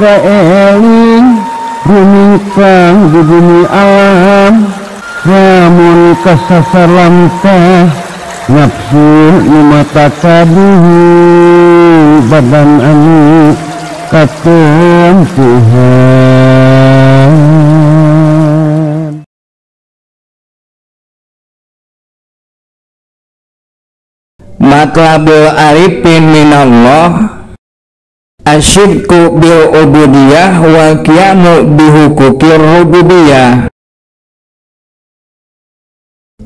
kaeling rumingkang di bumi alam namun kasasalam teh nafsu nu mata kaduhu badan anu katon Tuhan. Matlabul arifin minallah asyidku bil ubudiyah wal qiyamu bihukukir rububiyah.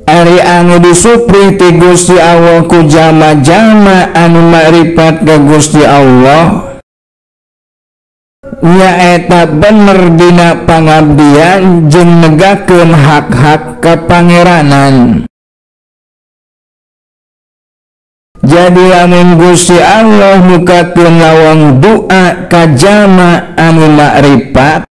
Ari anu disupri ti Gusti Allah ku jama-jama anu makrifat ka Gusti Allah nyaeta bener dina pangabdian jeung negakeun hak-hak kapangeranan. Jadi lamun Gusti Allah mukakeun lawang doa ka jama anu makrifat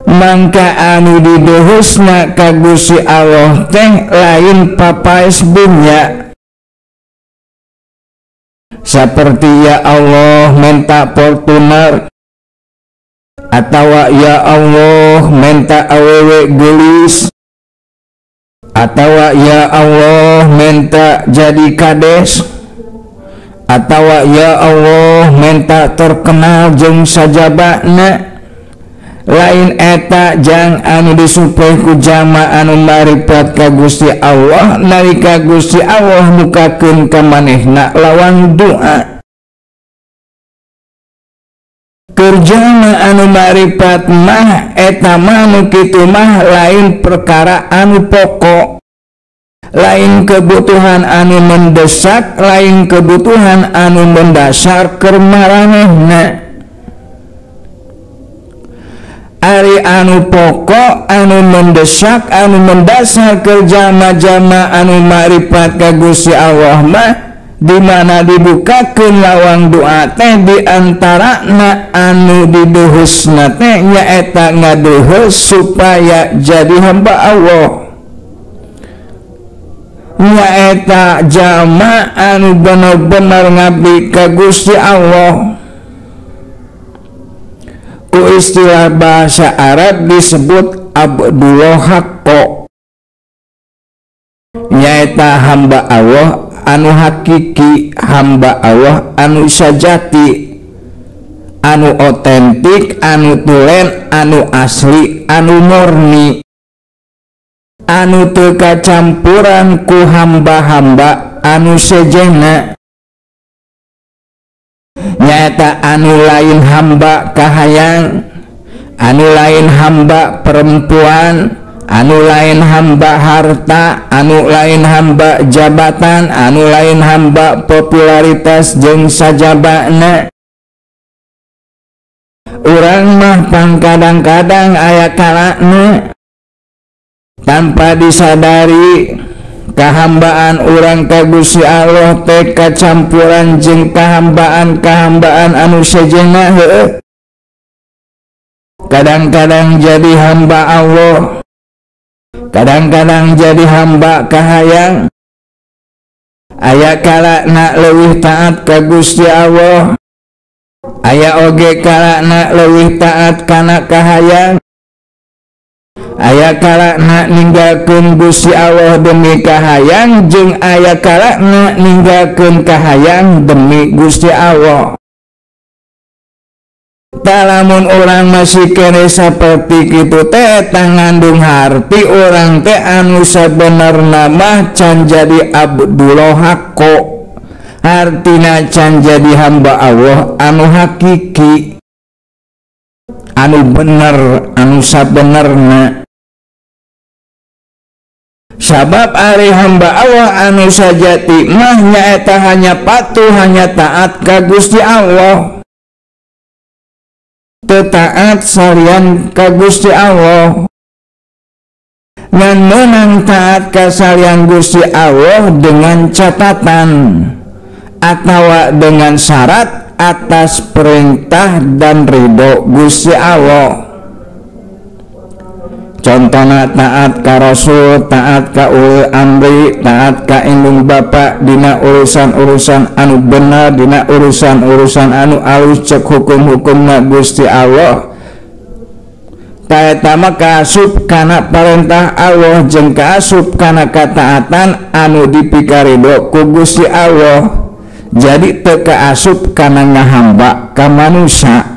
mangka anu didohosna ka Gusti Allah teh lain papaes dunya seperti ya Allah minta Fortuner atawa ya Allah minta awewe gelis atawa ya Allah minta jadi kades atawa ya Allah minta terkenal jeung sajabana. Lain eta jang anu disuplai ku jama anu makrifat ka Gusti Allah nalika Gusti Allah mukakeun ka manehna lawang doa. Kerjana anu makrifat mah eta mah nu kitu mah lain perkara anu pokok, lain kebutuhan anu mendesak, lain kebutuhan anu mendasar keur maranehna. Ari anu pokok, anu mendesak, anu mendasar ke jama-jama anu makrifat ka Gusti Allah mah di mana dibukakeun lawang doa teh di antarana anu didohosna teh nyaeta ngadohos supaya jadi hamba Allah. Nyaeta jama anu bener-bener ngabdi ka Gusti Allah. Ku istilah bahasa Arab disebut Abdullah Haqqo, nyaeta hamba Allah anu hakiki, hamba Allah anu sajati, anu otentik, anu tulen, anu asli, anu murni, anu teu kacampuran ku hamba-hamba anu sejena. Nyata anu lain hamba kahayang, anu lain hamba perempuan, anu lain hamba harta, anu lain hamba jabatan, anu lain hamba popularitas jeung sajabana. Urang mah pangkadang-kadang aya kalana tanpa disadari kahambaan urang ka Gusti Allah teh kacampuran jeung kahambaan anu sejenna heueuh. Kadang-kadang jadi hamba Allah, kadang-kadang jadi hamba kahayang. Aya kalana leuwih taat ka Gusti Allah, aya oge kalana leuwih taat kana kahayang. Aya kalana ninggalkeun Gusti Allah demi kahayang jeung aya kalana ninggalkeun kahayang demi Gusti Allah. Lamun urang masih kene saperti kitu teh ngandung harti urang teh anu sabenerna mah can jadi Abdullah Haqqo, artina can jadi hamba Allah anu hakiki, anu bener, anu sabenerna. Sabab ari hamba Allah anu sajati mah nyaeta hanya patuh, hanya taat ka Gusti Allah, teu taat salian ka Gusti Allah. Ngan meunang taat ka salian Gusti Allah dengan catatan atawa dengan syarat atas perintah dan ridho Gusti Allah. Contohna taat ka Rasul, taat ka ulil amri, taat ka indung bapa dina urusan-urusan anu benar, dina urusan-urusan anu alus cek hukum-hukumna Gusti Allah. Ta eta mah kaasup kana parentah Allah jeung kaasup kana kataatan anu dipikaridho ku Gusti Allah. Jadi teu kaasup kana ngahamba ka manusia.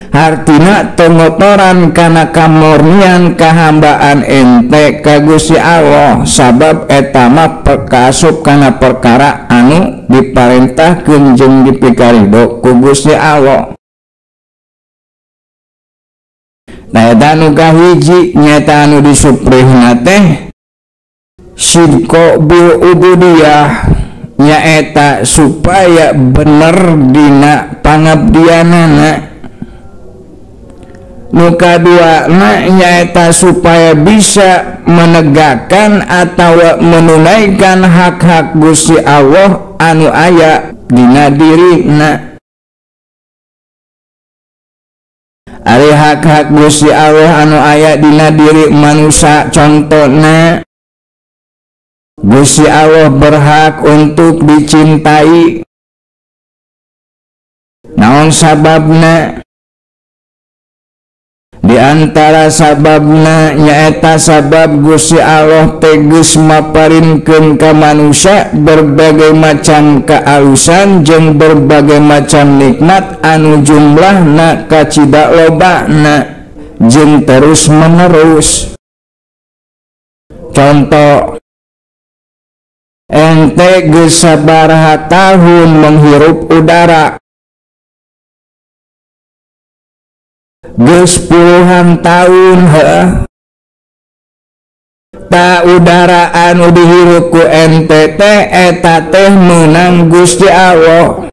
Artina tengotoran kana kamurnian kahambaan ente ka Gusti Allah, sabab eta mah kaasup kana perkara anu diparentahkeun jeung dipikaridho ku Gusti Allah. Nah eta anu kahiji nyata anu disuprihna teh sidqo bil ubudiyah, nyaeta supaya bener dina pangabdianana. Nu kaduana nyaeta supaya bisa menegakkan atau menunaikan hak-hak Gusti Allah anu aya dina dirina. Ari hak-hak Gusti Allah anu aya dina diri manusia, contohna Gusti Allah berhak untuk dicintai. Naon sababna? Di antara sababna nyaeta sabab Gusti Allah tegas maparinkeun ka manusia berbagai macam kealusan jeung berbagai macam nikmat anu jumlahna kacida lobana jeung terus menerus. Contoh, ente geus sabaraha tahun menghirup udara? Geus puluhan tahun heuh. Ta udara anu dihirup ku ente teh eta teh meunang Gusti Allah.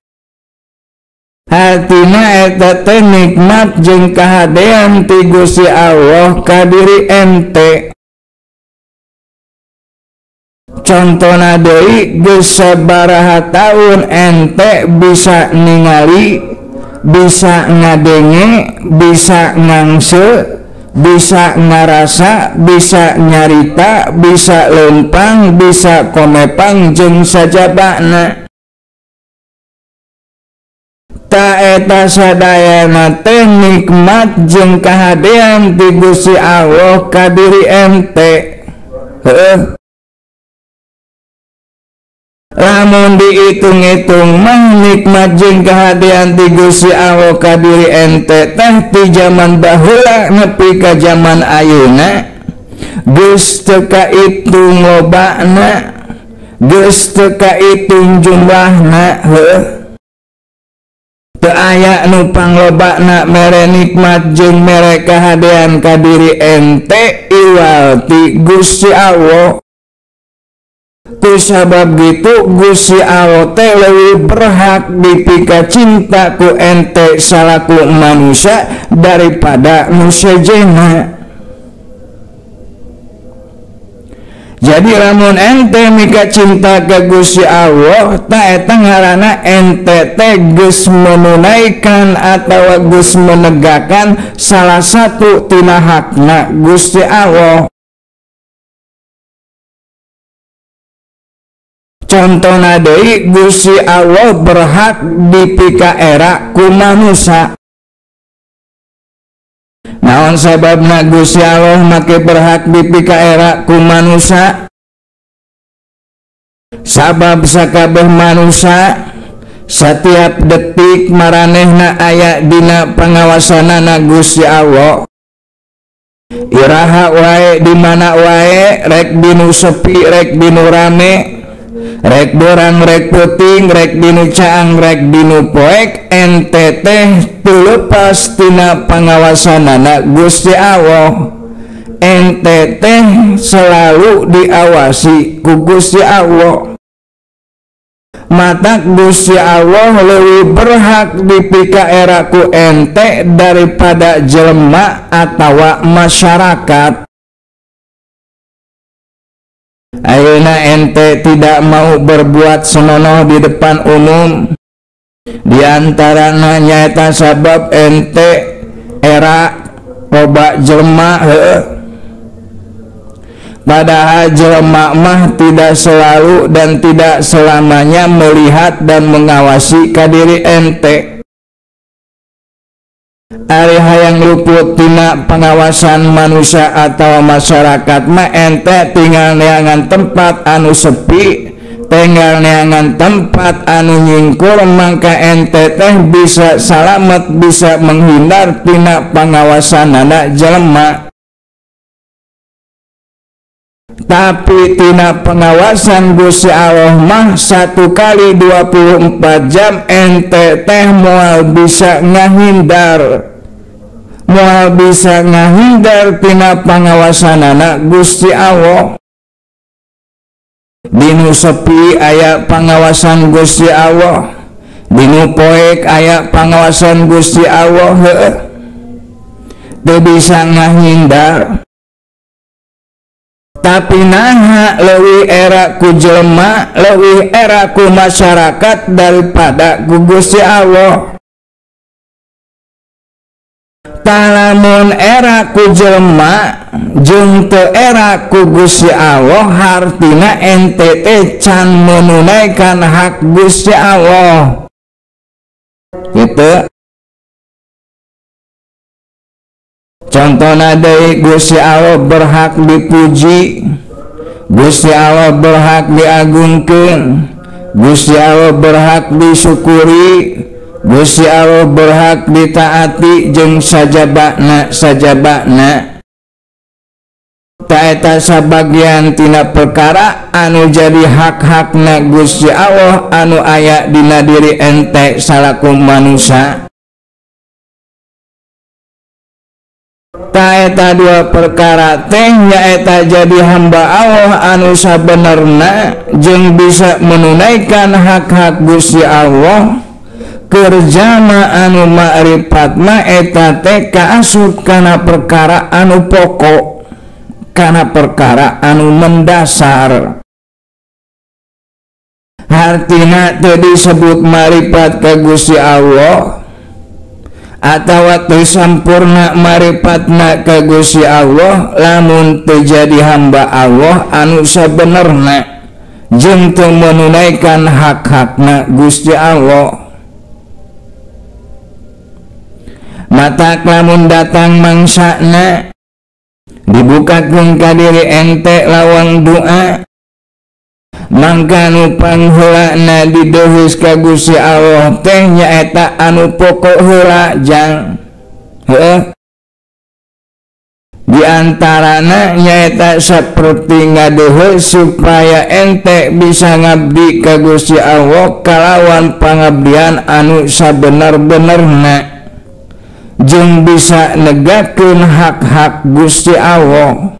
Hartina eta teh nikmat jeung kahadean ti Gusti Allah ka diri ente. Contona deui geus sabaraha taun ente bisa ningali, bisa ngadenge, bisa ngangse, bisa ngarasa, bisa nyarita, bisa lempang, bisa komepang jeung sajabana. Ta eta sadayana teh nikmat jeung kahadean ti Gusti Allah ka diri ente. Heuh. Lamun diitung-itung mah nikmat jeung kahadean ti Gusti Allah ka diri ente teh ti zaman baheula nepi ka zaman ayeuna geus teu kaitung lobana, geus teu kaitung jumlahna. Heuh. Teu aya nu panglobana mere nikmat jeung mere kahadean ka diri ente iwal ti Gusti Allah. Ku sabab gitu Gusti Allah teh leuwih berhak dipika cinta ku ente salaku manusia daripada nu sejenna. Jadi lamun ente mika cinta ke Gusti Allah, ta eta ngaranna ente teh geus menunaikan atawa geus menegakkan salah satu tina hakna Gusti Allah. Contohna deui Gusti Allah berhak dipikaera ku manusia. Naon sababna Gusti Allah make berhak dipikaera ku manusia? Sabab sakabeh manusia setiap detik maranehna aya dina pangawasanana Gusti Allah. Iraha wae di mana wae, rek dinu sepi, rek dinu rame, rek dorang, rek puting, rek dinu caang, rek dinu poek, ente teh teu leupas tina pangawasanana Gusti Allah. Ente teh selalu diawasi ku Gusti Allah. Mata Gusti Allah leuwih berhak dipikaera ku ente daripada jelema atawa masyarakat. Ayeuna ente tidak mau berbuat senonoh di depan umum, di antaranya nyaeta sabab ente era loba jelema padahal jelema mah tidak selalu dan tidak selamanya melihat dan mengawasi ka diri ente. Ari hayang luput tina pengawasan manusia atau masyarakat mah ente tinggal neangan tempat anu sepi, tinggal neangan tempat anu nyingkur, mangka ente teh bisa salamet, bisa menghindar tina pengawasanana jelema. Tapi tina pengawasan Gusti Allah mah 1 kali 24 jam ente teh moal bisa ngahindar, moal bisa ngahindar tina pengawasanana Gusti Allah. Dinu sepi aya pengawasan Gusti Allah, dinu poek aya pengawasan Gusti Allah, teu bisa ngahindar. Tapi naha leuwih era ku jelema, leuwih era ku masyarakat daripada ku Gusti Allah. Talamun era ku jelema jeung teu era ku Gusti Allah, hartina ente teh can menunaikan hak Gusti Allah. Gitu. Contohna deui Gusti Allah berhak dipuji, Gusti Allah berhak diagungkeun, Gusti Allah berhak disyukuri, Gusti Allah berhak ditaati jeung sajabana. Ta eta sabagian tina perkara anu jadi hak-hakna Gusti Allah anu aya dina diri ente salaku manusia. Ta eta 2 perkara teh nyaeta jadi hamba Allah anu sabenerna jeung bisa menunaikan hak-hak Gusti Allah. Kerjama anu ma'rifat mah eta teh kaasup kana perkara anu pokok, kana perkara anu mendasar. Hartina teu disebut ma'rifat ka Gusti Allah atawa teu sampurna ma'rifatna ka Gusti Allah lamun teu jadi hamba Allah anu sabenerna jeung teu menunaikan hak-hakna Gusti Allah. Mata lamun datang mangsana dibukakeun ka diri ente lawang doa, mangka nu pangheulana dideuheus ka Gusti Allah teh nyaeta anu pokok heula jang. Di antarana nyaeta saperti ngadeuheus supaya ente bisa ngabdi ka Gusti Allah kalawan pangabdian anu sabener-benerna jeung bisa negakeun hak-hak Gusti Allah.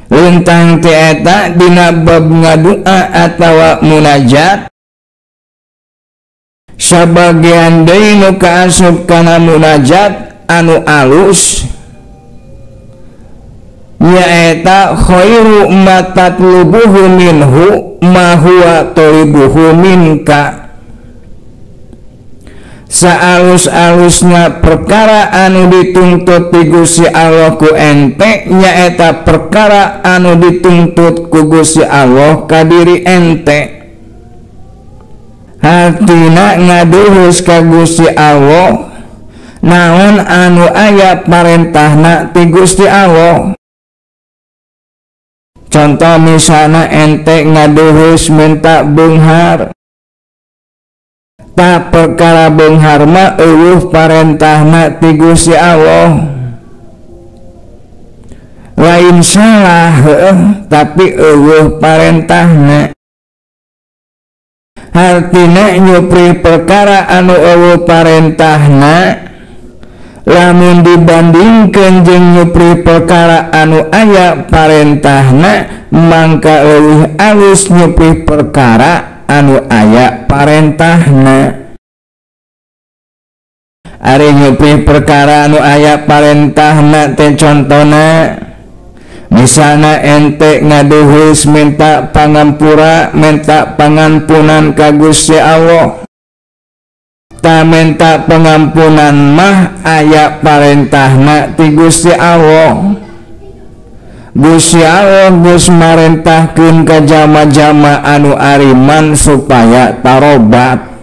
Lintang ti eta dina bab ngadua atawa munajat, sabagian deui nu kaasup kana munajat anu alus nyaeta khairu ma tatlubuhu minhu ma huwa talibuhu minka. Saalus-alusna perkara anu dituntut ti Gusti Allah ku ente nyaeta perkara anu dituntut ku Gusti Allah ka diri ente. Hartina ngadeuheus ka Gusti Allah naon anu aya parentahna ti Gusti Allah. Contoh misalna ente ngadeuheus minta beunghar, ta perkara beunghar mah eueuh parentahna ti Gusti Allah. Lain salah tapi eueuh parentahna. Hartina nyupri perkara anu eueuh parentahna lamun dibandingkeun jeung nyupri perkara anu aya parentahna mangka leuwih alus nyupri perkara anu aya parentahna. Ari nyupri perkara anu aya parentahna teh contona misalna ente ngadeuheus minta pangampura, minta pangampunan ka Gusti Allah. tamenta pengampunan mah aya parentahna ti Gusti Allah. Gusti Allah geus marentahkeun ka jalma-jalma anu ariman supaya tarobat.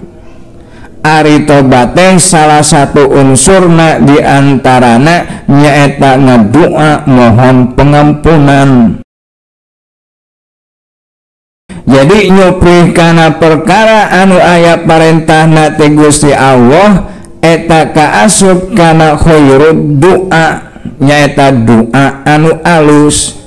Ari tobat teh salah satu unsurna diantarana nyaeta ngadoa mohon pengampunan. Jadi nyuprih kana perkara anu aya parentahna ti Gusti Allah eta kaasup kana khairud doa, nyaeta doa anu alus.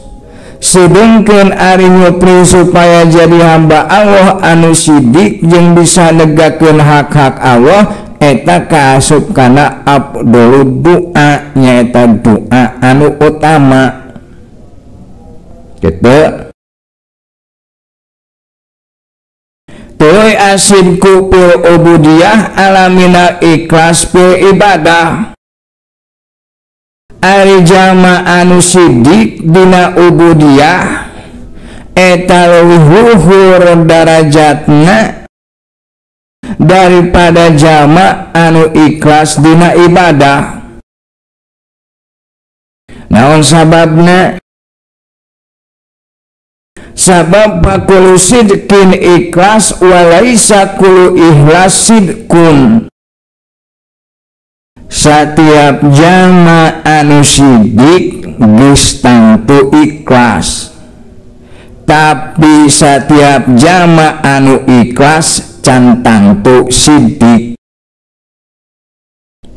Sedengkeun ari nyuprih supaya jadi hamba Allah anu sidik jeung bisa negakeun hak-hak Allah eta kaasup kana afdhalud doa, nyaeta doa anu utama. Kitu. Tuluy asidku fil ubudiyah alamina ikhlas fil ibadah. Ari jalma anu sidik dina ubudiyah eta leuwih luhur darajatna daripada jalma anu ikhlas dina ibadah. Naon sababna? Sabab pakulu sidkin ikhlas walaisa kulu ikhlas sidkun. Setiap jalma anu sidik geus tangtu ikhlas, tapi setiap jalma anu ikhlas can tangtu sidik.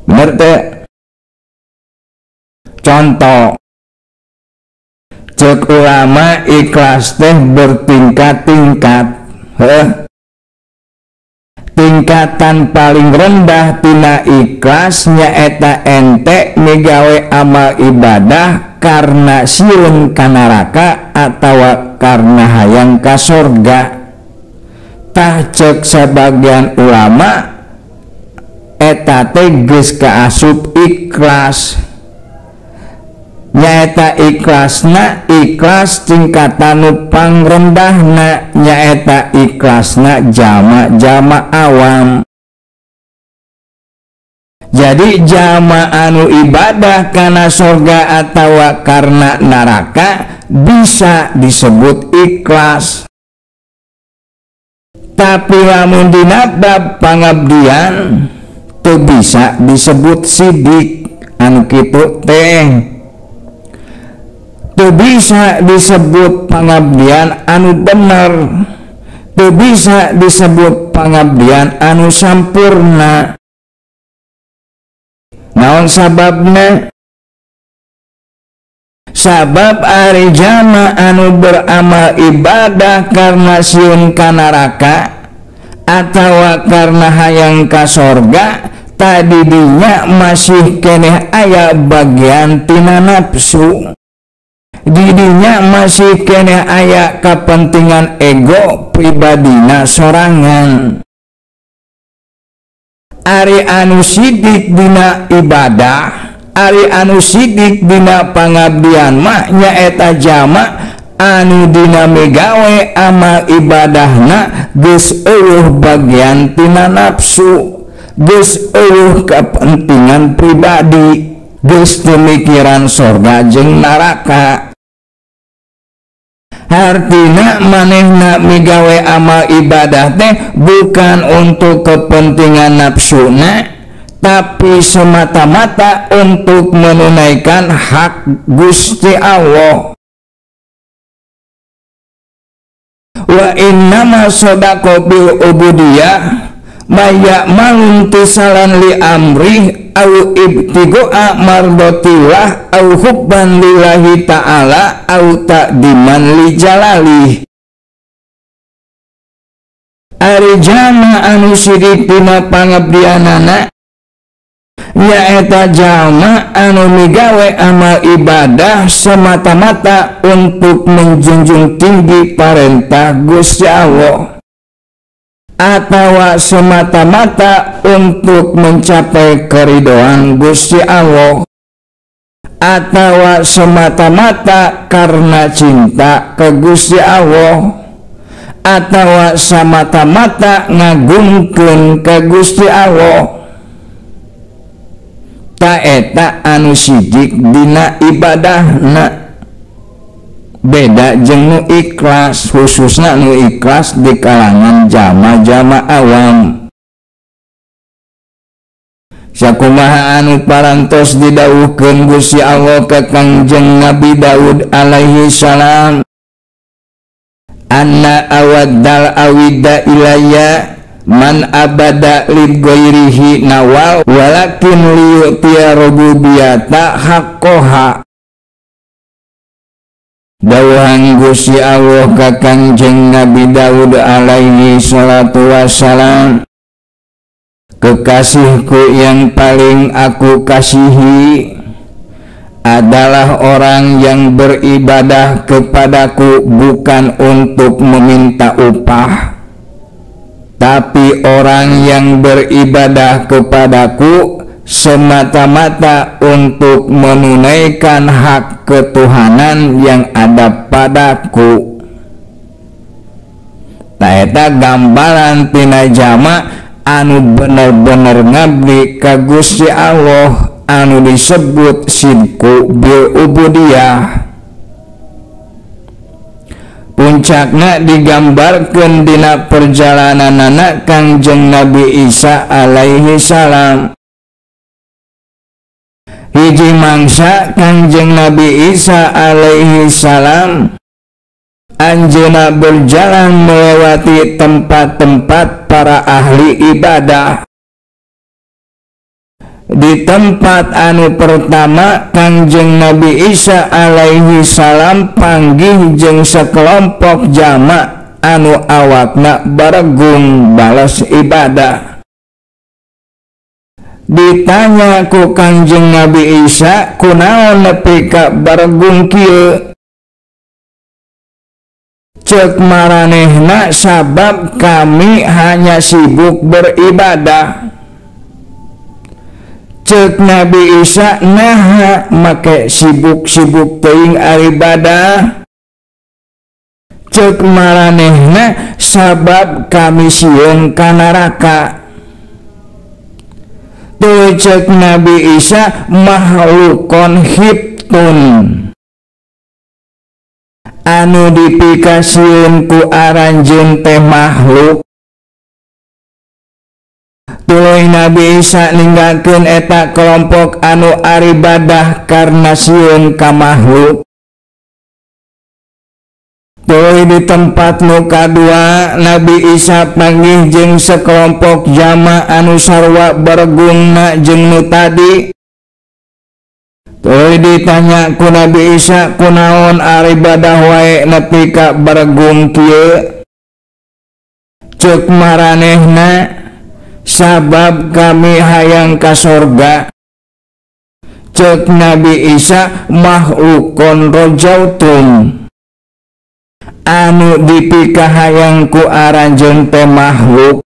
Bener teh? Contoh, cek ulama ikhlas teh bertingkat-tingkat. Tingkatan paling rendah tina ikhlas nyaeta ente migawe amal ibadah karena sieun ka neraka atawa karena hayang ka sorga. Tah cek sebagian ulama eta teh geus kaasup ikhlas. Nyaeta ikhlasna ikhlas tingkatan pangrendahna, nyaeta ikhlasna jalma-jalma awam. Jadi jalma anu ibadah kana surga atawa karena neraka bisa disebut ikhlas. Tapi lamun dina bab pangabdian teu bisa disebut sidik anu kitu teh. Teu bisa disebut pangabdian anu bener, teu bisa disebut pangabdian anu sampurna. Naon sababna? Sabab ari jalma anu beramal ibadah karena sieun ka neraka atawa karena hayang ka sorga, tadi dinya masih keneh aya bagian tina nafsu. Didinya masih kena aya kepentingan ego pribadina sorangan. Ari anu sidik dina ibadah, ari anu sidik dina pangabdian mah nyaeta jalma anu dina migawe amal ibadahna geus eueuh bagian tina nafsu, geus eueuh kepentingan pribadi, geus pemikiran sorga jeung neraka. Artina manehna migawe amal ibadah teh bukan untuk kepentingan nafsuna, tapi semata-mata untuk menunaikan hak Gusti Allah. Wa innama sodaqo bil ubudiyah maya maluntisalan li amrih au ibtigo'a mardotillah au hubban lillahi ta'ala au ta'diman li jalalih. Ari jalma anu sidik dina pangabdianana nyaeta jalma anu migawe amal ibadah semata-mata untuk menjunjung tinggi perintah Gusti Allah, atawa semata-mata untuk mencapai keridhaan Gusti Allah, atawa semata-mata karena cinta ke Gusti Allah, atawa samata-mata ngagungkeun ka Gusti Allah. Ta eta anu sijik dina ibadahna, beda jeung nu ikhlas, khususna nu ikhlas di kalangan jama-jama awam. Sakumaha anu parantos didawuhkeun Gusti Allah ka Kangjeng Nabi Daud alaihi salam, anna awaddal awida ilayya man abada li ghairihi nawal walakin liyutiya rububiyata haqqoha. Dawuhan Gusti Allah ka Kangjeng Nabi Daud alaihi salatu wassalam, kekasihku yang paling aku kasihi adalah orang yang beribadah kepadaku bukan untuk meminta upah, tapi orang yang beribadah kepadaku semata-mata untuk menunaikan hak ketuhanan yang ada padaku. Taeta gambaran tina jama anu bener-bener ngabdi ka Gusti Allah, anu disebut sidku bil ubudiyah. Puncakna digambarkeun dina perjalananana Kangjeng Nabi Isa alaihi salam. Hiji mangsa Kangjeng Nabi Isa alaihi salam anjeunna berjalan melewati tempat-tempat para ahli ibadah. Di tempat anu pertama Kangjeng Nabi Isa alaihi salam panggih jeung sakelompok jama anu awakna baregung balas ibadah. Ditanya ku Kangjeng Nabi Isa, kunaon nepi ka baregung kieu? Cek maranehna, sabab kami hanya sibuk beribadah. Cek Nabi Isa, naha make sibuk-sibuk teuing ibadah? Cek maranehna, sabab kami sieun ka neraka. Tuluy cek Nabi Isa, makhlukon hiptun, anu dipikasieun ku aranjeun teh makhluk. Tuluy Nabi Isa ninggalkeun eta kelompok anu aribadah karna sieun ka makhluk. Tuluy di tempat nu kadua Nabi Isa panggih jeung sakelompok jama anu sarua baregungna jeung nu tadi. Tuluy ditanya ku Nabi Isa, kunaon aribadah wae nepi ka baregung kieu? Cek maranehna, sabab kami hayang ka sorga. Cek Nabi Isa, makhlukon rojautun, anu dipikahayang ku aranjeun teh makhluk.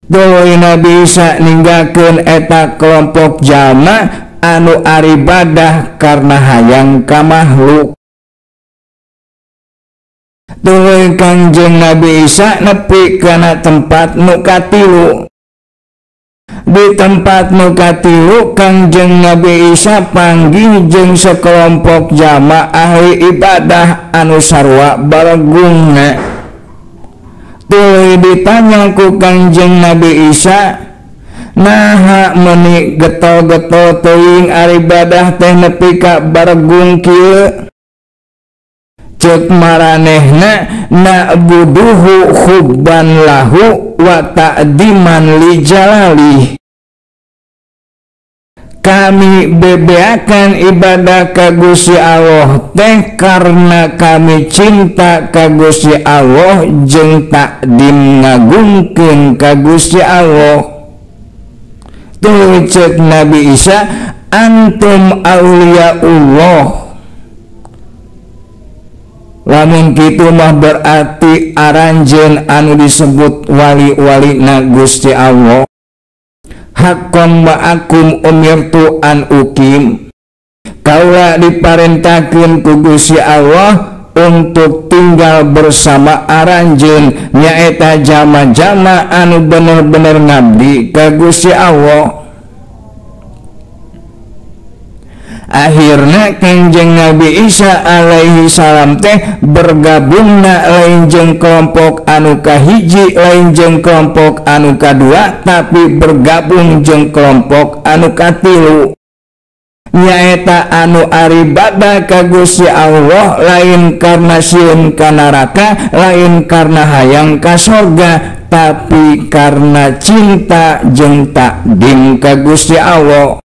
Tuluy Nabi Isa ninggalkeun eta kelompok jama anu aribadah karena hayang ka makhluk. Tuluy Kangjeng Nabi Isa nepi kana tempat nu katilu. Di tempat nu katilu Kangjeng Nabi Isa panggih jeung sakelompok jama ahli ibadah anu sarua baregungna. Tuluy ditanya ku Kangjeng Nabi Isa, naha meuni getol-getol teuing aribadah teh nepi ka baregung kieu? Cek maranehna, na'buduhu hubban lahu wa ta'diman li jalali. Kami bebeakan ibadah ka Gusti Allah teh karena kami cinta ka Gusti Allah jeung takdim ngagungkeun ka Gusti Allah. Tuluy cek Nabi Isa, antum auliyaullah. Lamun kitu mah berarti aranjeun anu disebut wali-walina Gusti Allah. Haqqan ma'akum umirtu an ukim. Kaula diparentahkeun ku Gusti Allah untuk tinggal bersama aranjeun nyaeta jama-jama anu bener-bener ngabdi ka Gusti Allah. Akhirna Kangjeng Nabi Isa alaihi salam teh bergabungna lain jeung kelompok anu kahiji lain jeung kelompok anu kadua, tapi bergabung jeung kelompok anu katilu nyaeta anu aribada ka Gusti Allah lain karena sieun ka neraka, lain karena hayang ka sorga, tapi karena cinta jeung takdim ka Gusti Allah.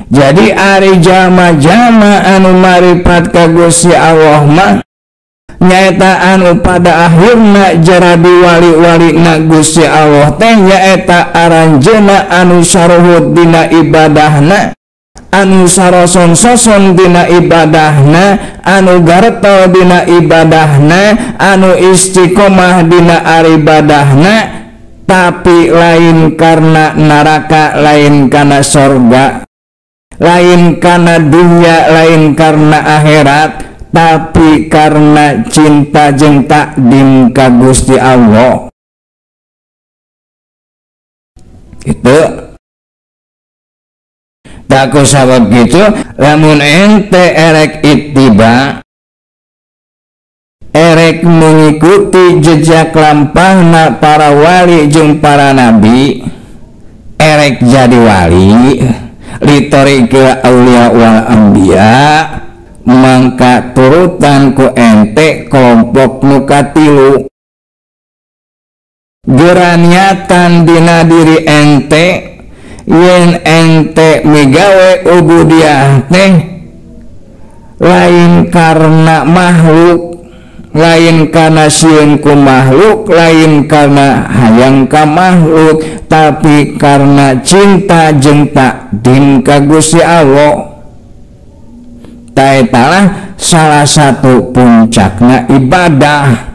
Jadi ari jama-jama anu maripat ka Gusti Allah mah nyaeta anu pada akhirna jadi wali-wali na Gusti Allah teh nyaeta aranjeuna anu saruhut dina ibadahna, anu saroson-soson dina ibadahna, anu garto dina ibadahna, anu istiqomah dina aribadahna, tapi lain karena neraka, lain karena sorga, lain karena dunia, lain karena akhirat, tapi karena cinta jeung takdim ka Gusti Allah. Itu tak kusabab gitu lamun ente erek ittiba, erek mengikuti jejak lampahna para wali jeung para nabi, erek jadi wali litorikil aulia wal anbiya, mangka turutan ku ente kelompok nu katilu. Geraniatan dina diri ente yen ente migawe ubudiyah teh lain karena makhluk, lain karena sieun ku makhluk, lain karena hayang ka makhluk, tapi karena cinta jeung takdim ka Gusti Allah. Taetalah salah satu puncakna ibadah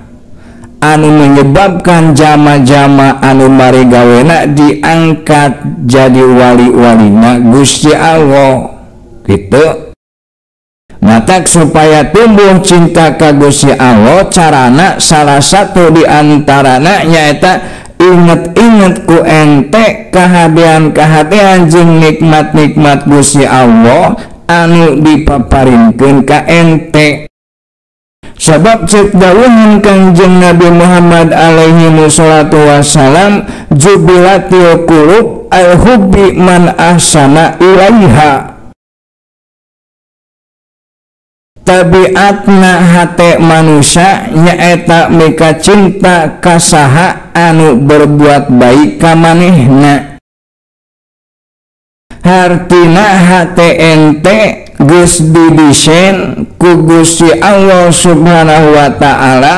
anu menyebabkan jama-jama anu marigawena diangkat jadi wali-walina Gusti Allah. Gitu. Matak supaya tumbuh cinta ka Gusti Allah, carana salah satu diantarana nyaeta inget-inget ku ente kahadian-kahadian jeung nikmat-nikmat Gusti Allah anu dipaparinkeun ka ente. Sebab cek dawuhan Kangjeng Nabi Muhammad alaihi wassalatu wassalam, jubilatil qulub al-hubbi man ahsana ilaiha. Tabiatna hate manusia nyaeta mika cinta kasaha anu berbuat baik ka manehna. Hartina hate ente geus didesain ku Gusti Allah subhanahu wa ta'ala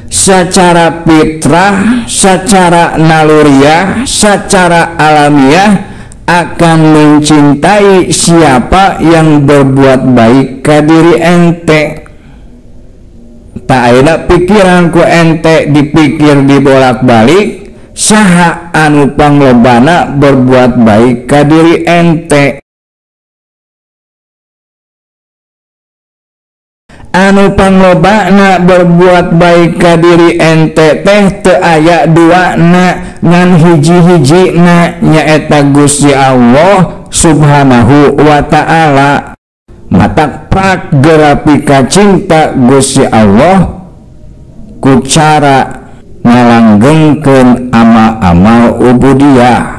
secara fitrah, secara naluriah, secara alamiah akan mencintai siapa yang berbuat baik ke diri ente. Tak ada pikiran ku ente dipikir dibolak-balik saha anu panglobana berbuat baik ke diri ente. Anu panglobana berbuat baik ka diri ente teh teu aya duana ngan hiji-hijina nyaeta Gusti Allah subhanahu wa ta'ala. Matak prak gerapi ka cinta Gusti Allah ku cara ngalanggengkeun amal-amal ubudiyah.